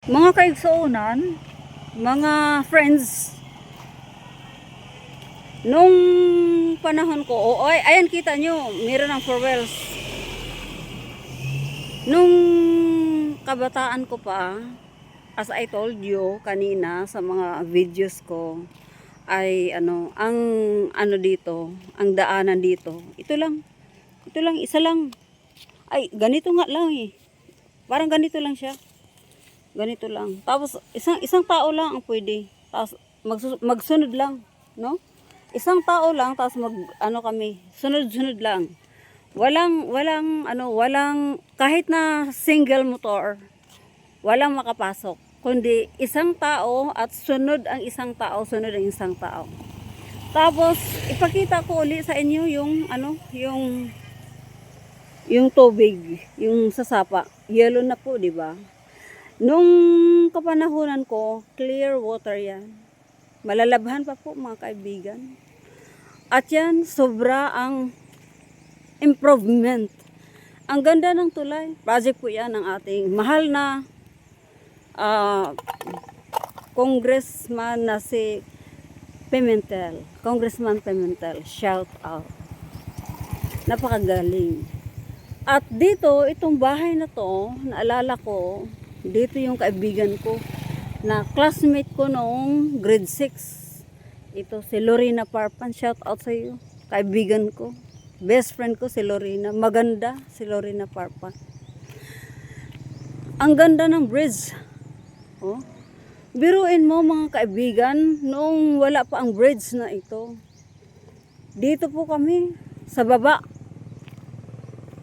Mga kaigsuunan, mga friends, nung panahon ko, ay, ayan kita nyo, meron ng 4 wheels. Nung kabataan ko pa, as I told you kanina sa mga videos ko, ay ang dito, ang daanan dito, ito lang, isa lang. Ay, ganito nga lang eh. Parang ganito lang siya. Ganito lang. Tapos isang tao lang ang pwede. Tapos magsunod lang, no? Isang tao lang tapos kami, sunod-sunod lang. Walang kahit na single motor, walang makapasok. Kundi isang tao at sunod ang isang tao, sunod ang isang tao. Tapos ipakita ko uli sa inyo yung tubig, yung sasapa. Yellow na po, di ba? Nung kapanahunan ko, clear water yan. Malalabhan pa po mga kaibigan. At yan, sobra ang improvement. Ang ganda ng tulay. Project po yan ng ating mahal na congressman na si Pimentel. Congressman Pimentel. Shout out. Napakagaling. At dito, itong bahay na to, naalala ko, dito yung kaibigan ko, na classmate ko noong grade 6. Ito, si Lorena Parpan. Shout out sa iyo. Kaibigan ko. Best friend ko si Lorena. Maganda si Lorena Parpan. Ang ganda ng bridge. Oh. Biruin mo mga kaibigan, noong wala pa ang bridge na ito. Dito po kami, sa baba.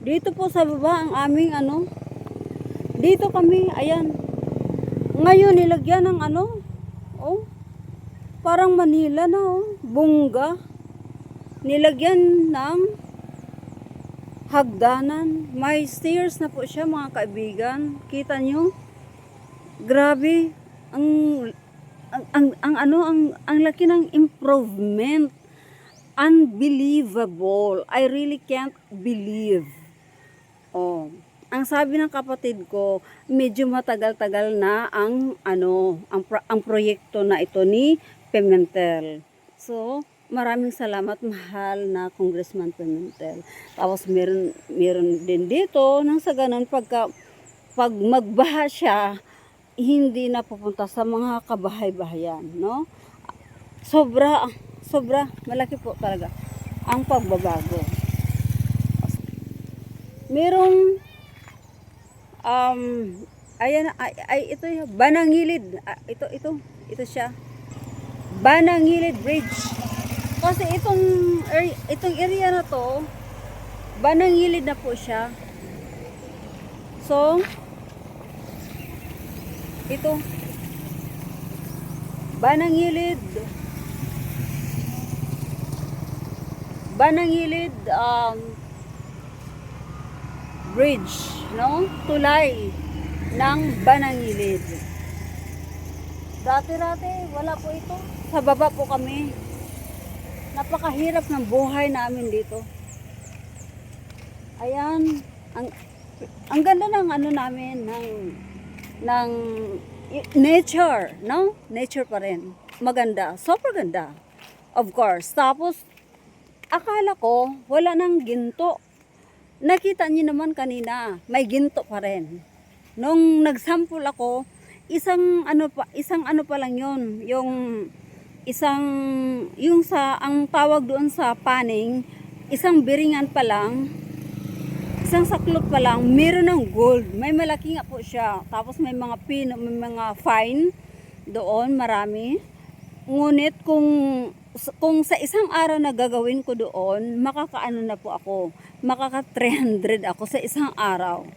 Dito po sa baba ang aming dito kami, ayan. Ngayon nilagyan ng parang Manila na bungga. Nilagyan ng hagdanan. May stairs na po siya mga kaibigan. Kita nyo? Grabe. Ang laki ng improvement. Unbelievable. I really can't believe. Oh, ang sabi ng kapatid ko, medyo matagal-tagal na ang proyekto na ito ni Pimentel. So, maraming salamat mahal na Congressman Pimentel. Tapos meron din dito nang sa ganun pag magbaha siya, hindi na pupunta sa mga kabahay-bahayan, no? Sobra malaki po talaga ang pagbabago. Merong ayan ito yung Banangilid. Ito siya. Banangilid Bridge. Kasi itong area na to, Banangilid na po siya. So ito Banangilid bridge, no? Tulay ng Banangilid. Dati wala po ito. Sa baba po kami. Napakahirap ng buhay namin dito. Ayan, ang ganda ng namin ng nature, no? Nature pa rin. Maganda, super ganda. Of course. Tapos akala ko wala nang ginto. Nakita niyo naman kanina, may ginto pa rin. Nung nagsample ako, isang ano pa lang 'yon, yung ang tawag doon sa paning, isang biringan pa lang, isang saklot pa lang, meron ng gold. May malaki nga po siya. Tapos may mga may mga fine doon, marami. Ngunit kung sa isang araw na gagawin ko doon, makakaano na po ako, makaka 300 ako sa isang araw.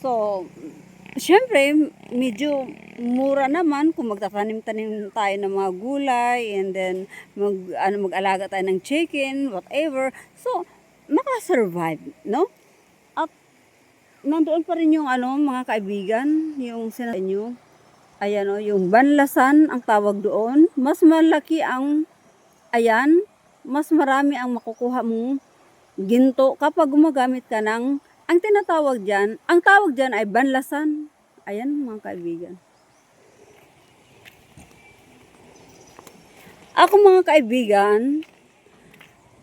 So, syempre, medyo mura naman kung magtatanim-tanim tayo ng mga gulay, and then mag-alaga tayo ng chicken, whatever. So, makasurvive, no? At nandoon pa rin yung mga kaibigan, yung sinasabi nyo, ayan yung banlasan ang tawag doon. Mas malaki mas marami ang makukuha mong ginto kapag gumagamit ka ng, ang tawag dyan ay banlasan. Ayan mga kaibigan. Ako mga kaibigan,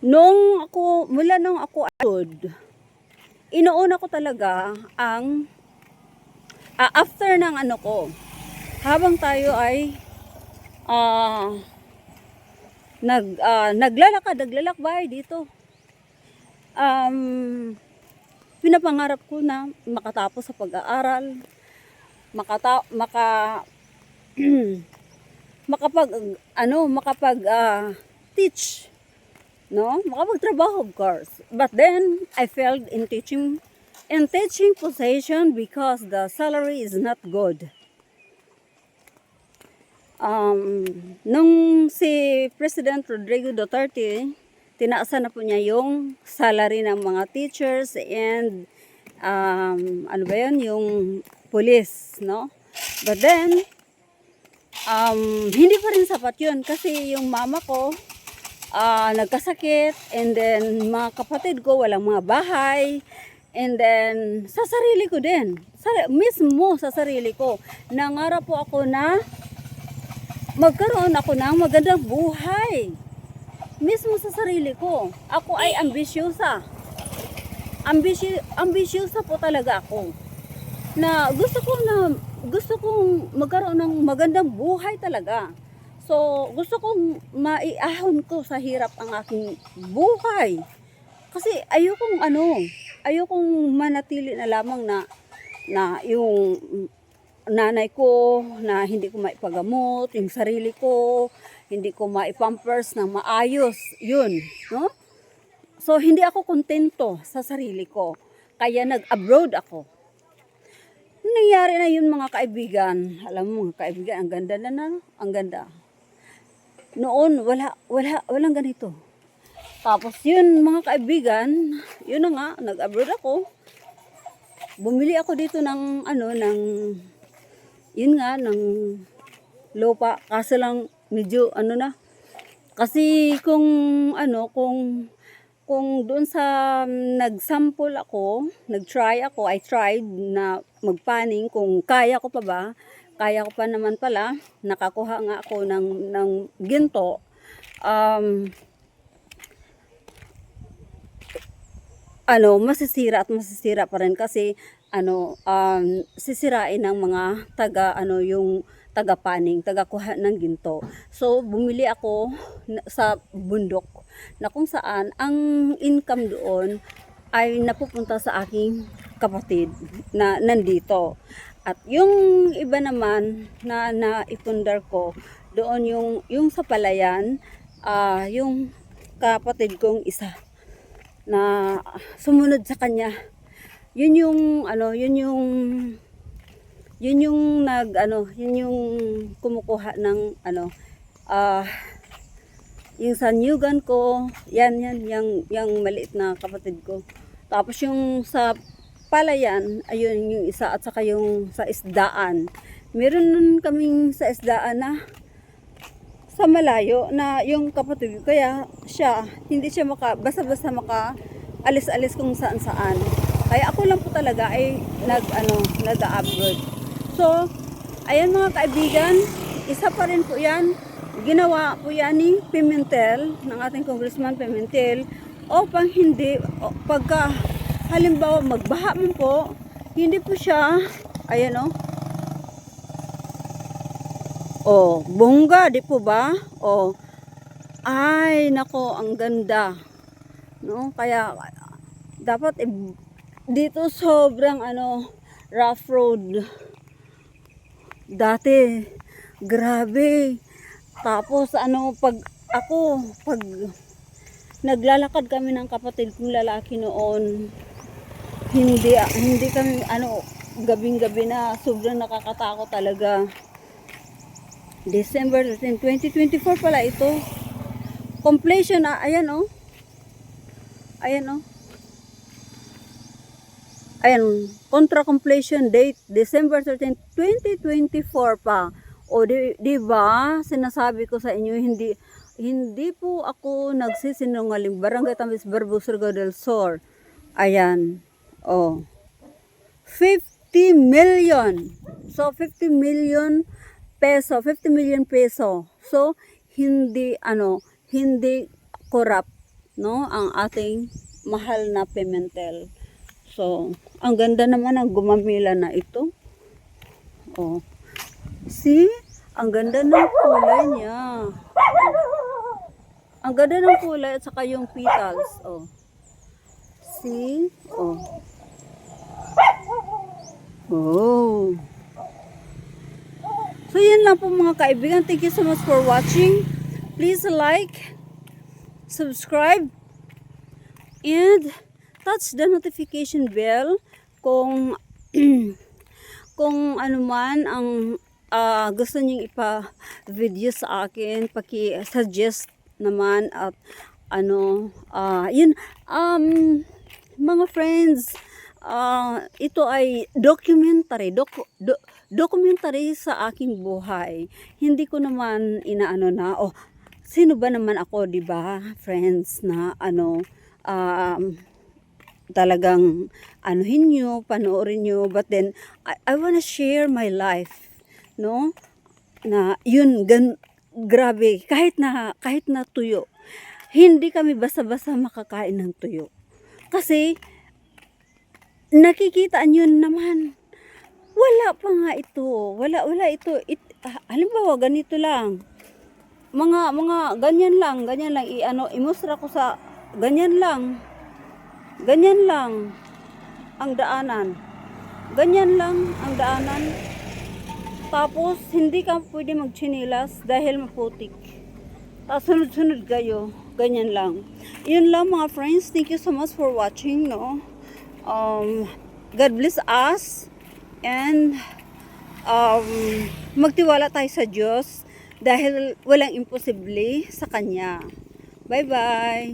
mula nung ako adod, inuuna ko talaga ang, after ng ano ko, habang tayo ay naglalakbay dito. Pinapangarap ko na makatapos sa pag-aaral, makapag teach, no? Makapagtrabaho, of course. But then I failed in teaching position because the salary is not good. Nung si President Rodrigo Duterte, tinaasan na po niya yung salary ng mga teachers and ano ba yun, yung police, no? But then, hindi pa rin sapat yun kasi yung mama ko nagkasakit, and then mga kapatid ko walang mga bahay, and then sa sarili ko din, mismo sa sarili ko, nangarap po ako na magkaroon ako ng magandang buhay. Mismo sa sarili ko. Ako ay ambisyosa. Ambisyosa po talaga ako. Na gusto kong magkaroon ng magandang buhay talaga. So, gusto kong maiahon ko sa hirap ang aking buhay. Kasi ayokong manatili na lamang na yung nanay ko na hindi ko maipagamot, yung sarili ko, hindi ko maipampers ng maayos, yun, no? So, hindi ako kontento sa sarili ko, kaya nag-abroad ako. Nangyari na yun mga kaibigan, alam mo mga kaibigan, ang ganda na, ang ganda. Noon, walang ganito. Tapos yun mga kaibigan, yun na nga, nag-abroad ako. Bumili ako dito ng ng lupa, kaso lang medyo kasi kung doon sa nag-sample ako, I tried na magpaning kung kaya ko pa naman pala, nakakuha nga ako ng ginto, masisira pa rin kasi sisirain ng mga yung taga-paning, taga-kuha ng ginto. So, bumili ako sa bundok na kung saan ang income doon ay napupunta sa aking kapatid na nandito. At yung iba naman na naipundar ko doon yung sa palayan, yung kapatid kong isa na sumunod sa kanya. Yun yung kumukuha ng yung sa nyugan ko, yan yung maliit na kapatid ko. Tapos yung sa palayan, ayun yung isa, at saka yung sa isdaan. Meron nun kaming sa isdaan na sa malayo na yung kapatid ko, kaya hindi siya basta-basta alis-alis kung saan-saan. Kaya ako lang po talaga ay nag-abroad. So, ayan mga kaibigan, isa pa rin po yan. Ginawa po yan ni Pimentel, ng ating Congressman Pimentel, pagka halimbawa magbaha man po, hindi po siya, bongga, di po ba? Ay, nako, ang ganda. No? Kaya, dapat, dito sobrang, rough road. Dati, grabe. Tapos, pag naglalakad kami ng kapatid kong lalaki noon, hindi kami, gabing-gabi na, sobrang nakakatakot talaga. December 13, 2024 pala ito. Completion, ayan contra completion date, December 13, 2024 pa. O di ba? Sinasabi ko sa inyo, hindi po ako nagsisinungaling. Barangay Tamis Barbo, Surigao del Sur. Ayan. 50 million. So 50 million peso. So hindi corrupt, no, ang ating mahal na Pimentel. So, ang ganda naman ng gumamila na ito. Oh. See? Ang ganda ng kulay niya. Ang ganda ng kulay at saka yung petals. Oh. See? Oh. Oh. So, yan lang po mga kaibigan. Thank you so much for watching. Please like, subscribe, and touch the notification bell kung kung ano man ang gusto niyong ipa-video sa akin, paki-suggest naman at yun, mga friends, ito ay documentary sa aking buhay. Hindi ko naman inaano na, sino ba naman ako, 'di ba, friends, na talagang anuhin nyo, panoorin nyo, but then I wanna share my life, no? Na yun, grabe, kahit na tuyo, hindi kami basta-basta makakain ng tuyo. Kasi nakikita nyo naman, wala pa nga ito, wala ito. Halimbawa, ganito lang, mga ganyan lang, imustra ko sa ganyan lang ang daanan. Ganyan lang ang daanan. Tapos, hindi ka pwede magchinilas dahil maputik. Tapos, sunod-sunod kayo. Ganyan lang. Yun lang mga friends. Thank you so much for watching, no? God bless us. And, magtiwala tayo sa Diyos dahil walang imposible sa Kanya. Bye-bye!